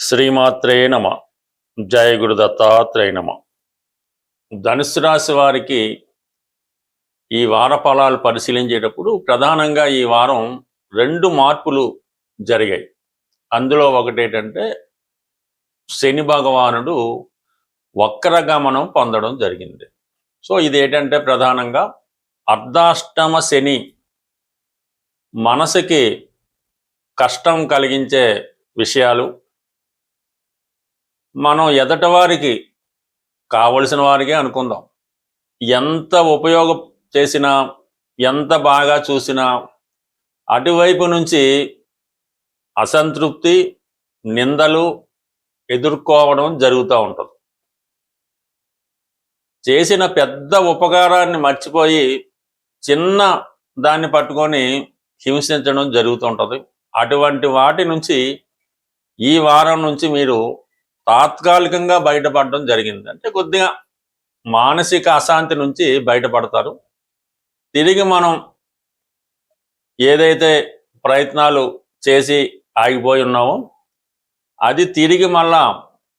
శ్రీమాత్రే నమ. జయ గురు దత్తాత్రేయ నమ. ధనుసు రాశి వారికి ఈ వార ఫలాలు పరిశీలించేటప్పుడు ప్రధానంగా ఈ వారం 2 మార్పులు జరిగాయి. అందులో ఒకటేంటంటే శని భగవానుడు వక్రగమనం పొందడం జరిగింది. సో ఇదేంటంటే ప్రధానంగా అర్ధాష్టమ శని మనసుకి కష్టం కలిగించే విషయాలు, మనం ఎదటి వారికి కావలసిన వారికే అనుకుందాం, ఎంత ఉపయోగం చేసినా ఎంత బాగా చూసినా అటువైపు నుంచి అసంతృప్తి, నిందలు ఎదుర్కోవడం జరుగుతూ ఉంటుంది. చేసిన పెద్ద ఉపకారాన్ని మర్చిపోయి చిన్న దాన్ని పట్టుకొని హింసించడం జరుగుతూ ఉంటుంది. అటువంటి వాటి నుంచి ఈ వారం నుంచి మీరు తాత్కాలికంగా బయటపడడం జరిగింది. అంటే కొద్దిగా మానసిక అశాంతి నుంచి బయటపడతారు. తిరిగి మనం ఏదైతే ప్రయత్నాలు చేసి ఆగిపోయి ఉన్నామో అది తిరిగి మళ్ళా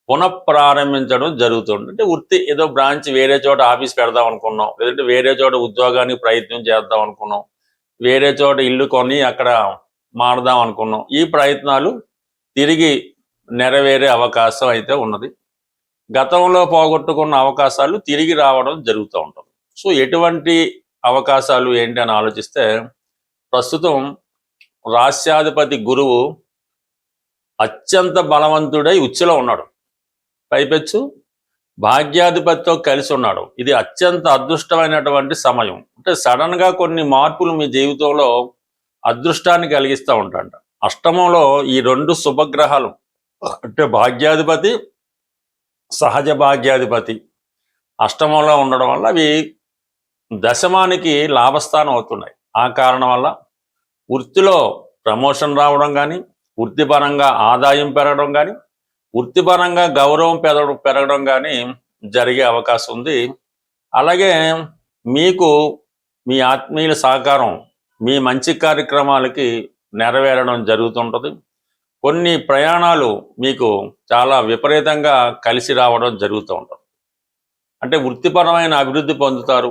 పునఃప్రారంభించడం జరుగుతుంది. అంటే వృత్తి ఏదో బ్రాంచ్ వేరే చోట ఆఫీస్ పెడదాం అనుకున్నాం, లేదంటే వేరే చోట ఉద్యోగానికి ప్రయత్నం చేద్దాం అనుకున్నాం, వేరే చోట ఇల్లు కొని అక్కడ మారదాం అనుకున్నాం. ఈ ప్రయత్నాలు తిరిగి నెరవేరే అవకాశం అయితే ఉన్నది. గతంలో పోగొట్టుకున్న అవకాశాలు తిరిగి రావడం జరుగుతూ ఉంటుంది. సో ఎటువంటి అవకాశాలు ఏంటి అని ఆలోచిస్తే, ప్రస్తుతం రాస్యాధిపతి గురువు అత్యంత బలవంతుడై ఉచ్చులో ఉన్నాడు. పైపెచ్చు భాగ్యాధిపతితో కలిసి ఉన్నాడు. ఇది అత్యంత అదృష్టమైనటువంటి సమయం. అంటే సడన్గా కొన్ని మార్పులు మీ జీవితంలో అదృష్టాన్ని కలిగిస్తూ ఉంటాయంట. అష్టమంలో ఈ 2 శుభగ్రహాలు అంటే భాగ్యాధిపతి, సహజ భాగ్యాధిపతి అష్టమంలో ఉండడం వల్ల అవి దశమానికి లాభస్థానం అవుతున్నాయి. ఆ కారణం వల్ల వృత్తిలో ప్రమోషన్ రావడం కానీ, వృత్తిపరంగా ఆదాయం పెరగడం కానీ, వృత్తిపరంగా గౌరవం పెరగడం కానీ జరిగే అవకాశం ఉంది. అలాగే మీకు మీ ఆత్మీయుల సహకారం మీ మంచి కార్యక్రమాలకి నెరవేరడం జరుగుతుంటుంది. కొన్ని ప్రయాణాలు మీకు చాలా విపరీతంగా కలిసి రావడం జరుగుతూ ఉంటుంది. అంటే వృత్తిపరమైన అభివృద్ధి పొందుతారు.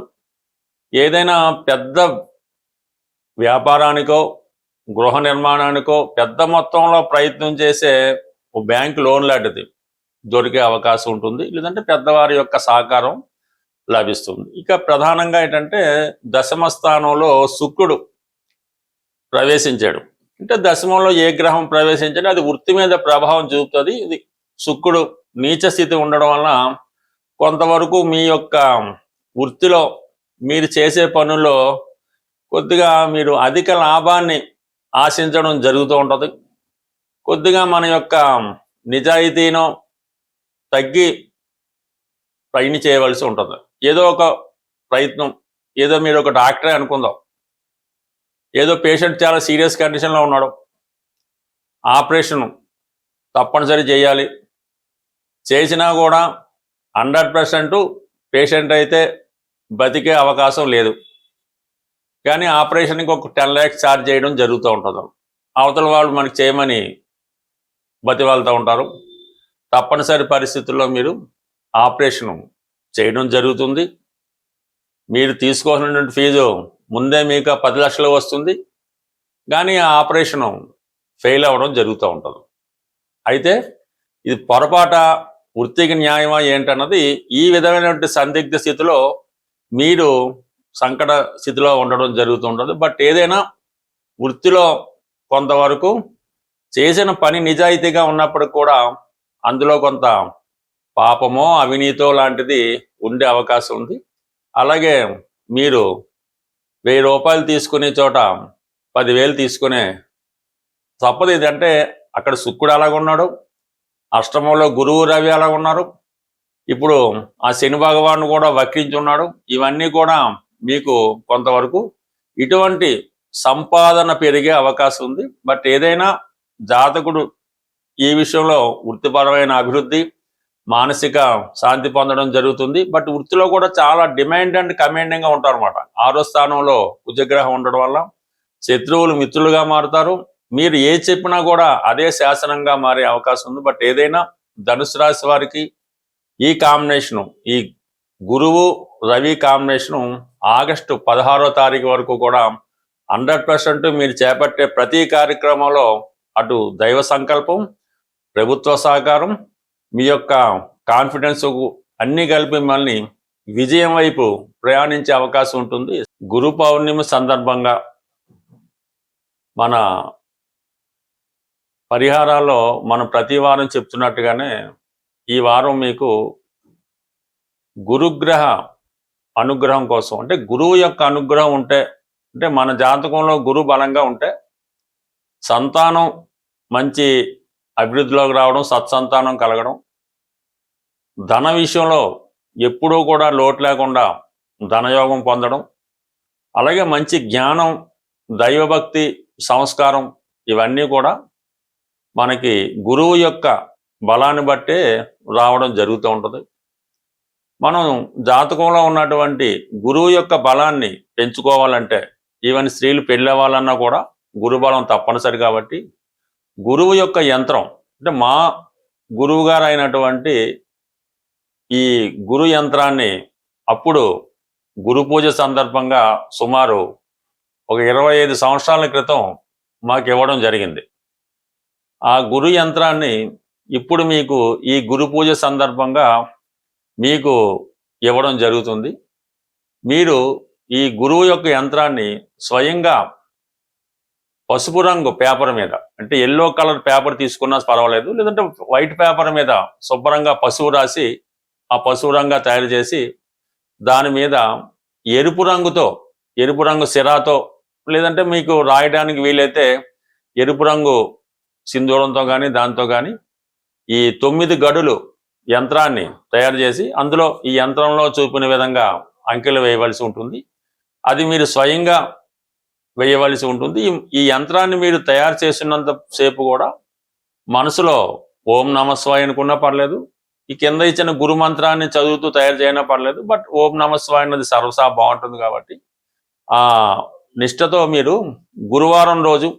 ఏదైనా పెద్ద వ్యాపారానికో గృహ నిర్మాణానికో పెద్ద మొత్తంలో ప్రయత్నం చేసే ఓ బ్యాంక్ లోన్ లాంటిది దొరికే అవకాశం ఉంటుంది, లేదంటే పెద్దవారి యొక్క సహకారం లభిస్తుంది. ఇక ప్రధానంగా ఏంటంటే దశమ స్థానంలో శుక్రుడు ప్రవేశించాడు. అంటే దశమంలో ఏ గ్రహం ప్రవేశించినా అది వృత్తి మీద ప్రభావం చూపుతుంది. ఇది శుక్రుడు నీచ స్థితి ఉండడం వలన కొంతవరకు మీ యొక్క వృత్తిలో మీరు చేసే పనుల్లో కొద్దిగా మీరు అధిక లాభాన్ని ఆశించడం జరుగుతూ ఉంటుంది. కొద్దిగా మన యొక్క నిజాయితీనో తగ్గి పైన చేయవలసి ఉంటుంది. ఏదో ఒక ప్రయత్నం, ఏదో మీరు ఒక డాక్టరే అనుకుందాం, ఏదో పేషెంట్ చాలా సీరియస్ కండిషన్లో ఉన్నాడు, ఆపరేషన్ తప్పనిసరి చేయాలి, చేసినా కూడా 100% పేషెంట్ అయితే బతికే అవకాశం లేదు, కానీ ఆపరేషన్కి ఒక 10 lakhs ఛార్జ్ చేయడం జరుగుతూ ఉంటుంది. అవతల వాళ్ళు మనకి చేయమని బతివాళ్తూ ఉంటారు. తప్పనిసరి పరిస్థితుల్లో మీరు ఆపరేషన్ చేయడం జరుగుతుంది. మీరు తీసుకోవాల్సినటువంటి ఫీజు ముందే మీకు 10 లక్షలు వస్తుంది, కానీ ఆ ఆపరేషను ఫెయిల్ అవ్వడం జరుగుతూ ఉంటుంది. అయితే ఇది పొరపాట, వృత్తికి న్యాయమా ఏంటన్నది ఈ విధమైనటువంటి సందిగ్ధ స్థితిలో మీరు సంకట స్థితిలో ఉండడం జరుగుతుంటుంది. బట్ ఏదైనా వృత్తిలో కొంతవరకు చేసిన పని నిజాయితీగా ఉన్నప్పటికి కూడా అందులో కొంత పాపమో అవినీతో లాంటిది ఉండే అవకాశం ఉంది. అలాగే మీరు 1000 రూపాయలు తీసుకునే చోట 10,000 తీసుకునే తప్పదు. ఇదంటే అక్కడ శుక్రుడు అలాగున్నాడు, అష్టమంలో గురువు రవి అలా ఉన్నారు, ఇప్పుడు ఆ శని భగవాను కూడా వక్రించి ఉన్నాడు. ఇవన్నీ కూడా మీకు కొంతవరకు ఇటువంటి సంపాదన పెరిగే అవకాశం ఉంది. బట్ ఏదైనా జాతకుడు ఈ విషయంలో వృత్తిపరమైన అభివృద్ధి, మానసిక శాంతి పొందడం జరుగుతుంది. బట్ వృత్తిలో కూడా చాలా డిమాండ్ అండ్ కమాండింగ్గా ఉంటారు అనమాట. 6వ స్థానంలో కుజగ్రహం ఉండడం వల్ల శత్రువులు మిత్రులుగా మారుతారు, మీరు ఏ చెప్పినా కూడా అదే శాసనంగా మారే అవకాశం ఉంది. బట్ ఏదైనా ధనుసు రాశి వారికి ఈ కాంబినేషను, ఈ గురువు రవి కాంబినేషను ఆగస్టు 16వ తారీఖు వరకు కూడా 100% మీరు చేపట్టే ప్రతి కార్యక్రమంలో అటు దైవ సంకల్పం, ప్రభుత్వ సహకారం, మీ యొక్క కాన్ఫిడెన్స్ అన్నీ కలిపి మిమ్మల్ని విజయం వైపు ప్రయాణించే అవకాశం ఉంటుంది. గురు పౌర్ణమి సందర్భంగా మన పరిహారాల్లో మనం ప్రతి వారం చెప్తున్నట్టుగానే ఈ వారం మీకు గురుగ్రహ అనుగ్రహం కోసం, అంటే గురువు యొక్క అనుగ్రహం ఉంటే, అంటే మన జాతకంలో గురు బలంగా ఉంటే సంతానం మంచి అభివృద్ధిలోకి రావడం, సత్సంతానం కలగడం, ధన విషయంలో ఎప్పుడూ కూడా లోటు లేకుండా ధనయోగం పొందడం, అలాగే మంచి జ్ఞానం, దైవభక్తి, సంస్కారం ఇవన్నీ కూడా మనకి గురువు యొక్క బలాన్ని బట్టే రావడం జరుగుతూ ఉంటుంది. మనం జాతకంలో ఉన్నటువంటి గురువు యొక్క బలాన్ని పెంచుకోవాలంటే, ఈవెన్ స్త్రీలు పెళ్ళవ్వాలన్నా కూడా గురుబలం తప్పనిసరి. కాబట్టి గురువు యొక్క యంత్రం, అంటే మా గురువు గారు అయినటువంటి ఈ గురు యంత్రాన్ని అప్పుడు గురు పూజ సందర్భంగా సుమారు ఒక 25 సంవత్సరాల క్రితం మాకు ఇవ్వడం జరిగింది. ఆ గురు యంత్రాన్ని ఇప్పుడు మీకు ఈ గురు పూజ సందర్భంగా మీకు ఇవ్వడం జరుగుతుంది. మీరు ఈ గురువు యొక్క యంత్రాన్ని స్వయంగా పసుపు రంగు పేపర్ మీద, అంటే ఎల్లో కలర్ పేపర్ తీసుకున్నా పర్వాలేదు, లేదంటే వైట్ పేపర్ మీద శుభ్రంగా పసుపు రాసి, ఆ పసుపు రంగా తయారు చేసి దాని మీద ఎరుపు రంగు సిరాతో, లేదంటే మీకు రాయడానికి వీలైతే ఎరుపు రంగు సింధూరంతో కానీ దాంతో కానీ ఈ 9 గడులు యంత్రాన్ని తయారు చేసి అందులో ఈ యంత్రంలో చూపిన విధంగా అంకెలు వేయవలసి ఉంటుంది. అది మీరు స్వయంగా వేయవలసి ఉంటుంది. ఈ యంత్రాన్ని మీరు తయారు చేసినంత సేపు కూడా మనసులో ఓం నమస్వాయ అనుకున్నా పర్లేదు, ఈ కింద ఇచ్చిన గురు మంత్రాన్ని చదువుతూ తయారు చేయనా పర్లేదు, బట్ ఓం నమస్వాయ అన్నది సర్వసా బాగుంటుంది. కాబట్టి ఆ నిష్ఠతో మీరు గురువారం రోజు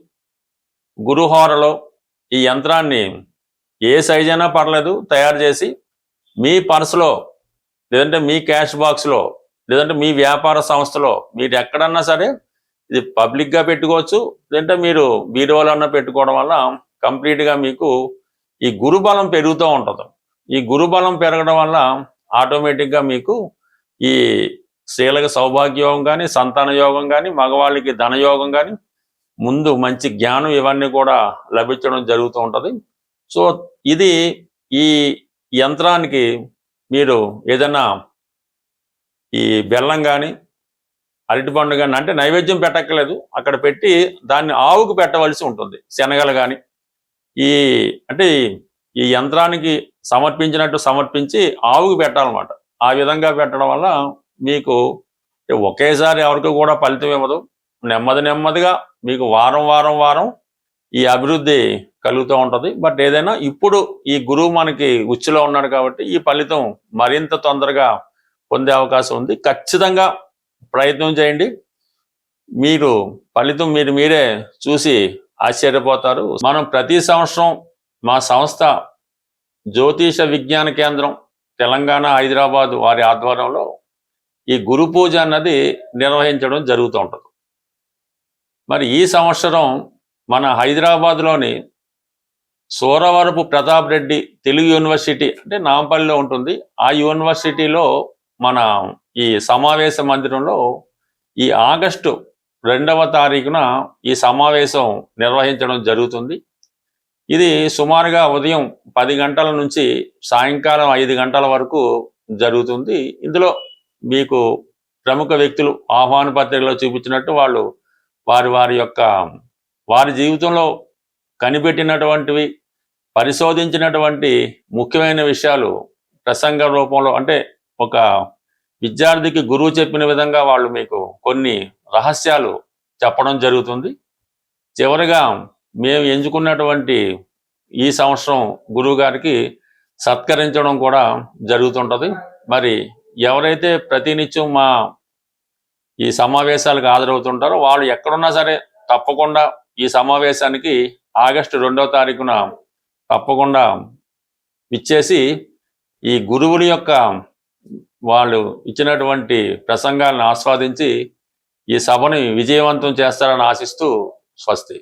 గురుహోరలో ఈ యంత్రాన్ని ఏ సైజ్ అయినా పర్లేదు తయారు చేసి మీ పర్సులో, లేదంటే మీ క్యాష్ బాక్స్లో, లేదంటే మీ వ్యాపార సంస్థలో, మీరు ఎక్కడన్నా సరే ఇది పబ్లిక్గా పెట్టుకోవచ్చు, లేదంటే మీరు బీరువాలన్నా పెట్టుకోవడం వల్ల కంప్లీట్గా మీకు ఈ గురుబలం పెరుగుతూ ఉంటుంది. ఈ గురుబలం పెరగడం వల్ల ఆటోమేటిక్గా మీకు ఈ స్త్రీలకు సౌభాగ్యయోగం కానీ, సంతాన యోగం కానీ, మగవాళ్ళకి ధనయోగం కానీ, ముందు మంచి జ్ఞానం ఇవన్నీ కూడా లభించడం జరుగుతూ ఉంటుంది. సో ఇది ఈ యంత్రానికి మీరు ఏదైనా ఈ బెల్లం కానీ, అరటిపండు కానీ, అంటే నైవేద్యం పెట్టక్కర్లేదు, అక్కడ పెట్టి దాన్ని ఆవుకు పెట్టవలసి ఉంటుంది. శనగలు కానీ అంటే ఈ యంత్రానికి సమర్పించినట్టు సమర్పించి ఆవుకు పెట్టాలన్నమాట. ఆ విధంగా పెట్టడం వల్ల మీకు ఒకేసారి ఎవరికి కూడా ఫలితం ఇవ్వదు. నెమ్మదిగా మీకు వారం ఈ అభివృద్ధి కలుగుతూ ఉంటుంది. బట్ ఏదైనా ఇప్పుడు ఈ గురువు మనకి ఉచ్చులో ఉన్నాడు కాబట్టి ఈ ఫలితం మరింత తొందరగా పొందే అవకాశం ఉంది. ఖచ్చితంగా ప్రయత్నం చేయండి. మీరు ఫలితం మీరే చూసి ఆశ్చర్యపోతారు. మనం ప్రతి సంవత్సరం మా సంస్థ జ్యోతిష విజ్ఞాన కేంద్రం తెలంగాణ, హైదరాబాద్ వారి ఆధ్వర్యంలో ఈ గురు పూజ అన్నది నిర్వహించడం జరుగుతూ ఉంటుంది. మరి ఈ సంవత్సరం మన హైదరాబాద్లోని సూరవరపు ప్రతాప్ రెడ్డి తెలుగు యూనివర్సిటీ, అంటే నాంపల్లిలో ఉంటుంది, ఆ యూనివర్సిటీలో మన ఈ సమావేశ మందిరంలో ఈ ఆగస్టు 2వ తారీఖున ఈ సమావేశం నిర్వహించడం జరుగుతుంది. ఇది సుమారుగా ఉదయం 10 గంటల నుంచి సాయంకాలం 5 గంటల వరకు జరుగుతుంది. ఇందులో మీకు ప్రముఖ వ్యక్తులు ఆహ్వాన పత్రికలో చూపించినట్టు వాళ్ళు వారి జీవితంలో కనిపెట్టినటువంటివి, పరిశోధించినటువంటి ముఖ్యమైన విషయాలు ప్రసంగ రూపంలో, అంటే ఒక విద్యార్థికి గురువు చెప్పిన విధంగా వాళ్ళు మీకు కొన్ని రహస్యాలు చెప్పడం జరుగుతుంది. చివరిగా మేము ఎంచుకున్నటువంటి ఈ సంవత్సరం గురువు గారికి సత్కరించడం కూడా జరుగుతుంటుంది. మరి ఎవరైతే ప్రతినిత్యం మా ఈ సమావేశాలకు హాజరవుతుంటారో వాళ్ళు ఎక్కడున్నా సరే తప్పకుండా ఈ సమావేశానికి ఆగస్టు 2వ తారీఖున తప్పకుండా ఇచ్చేసి ఈ గురువుని యొక్క వాళ్ళు ఇచ్చినటువంటి ప్రసంగాలను ఆస్వాదించి ఈ సభని విజయవంతం చేస్తారని ఆశిస్తూ స్వస్తి.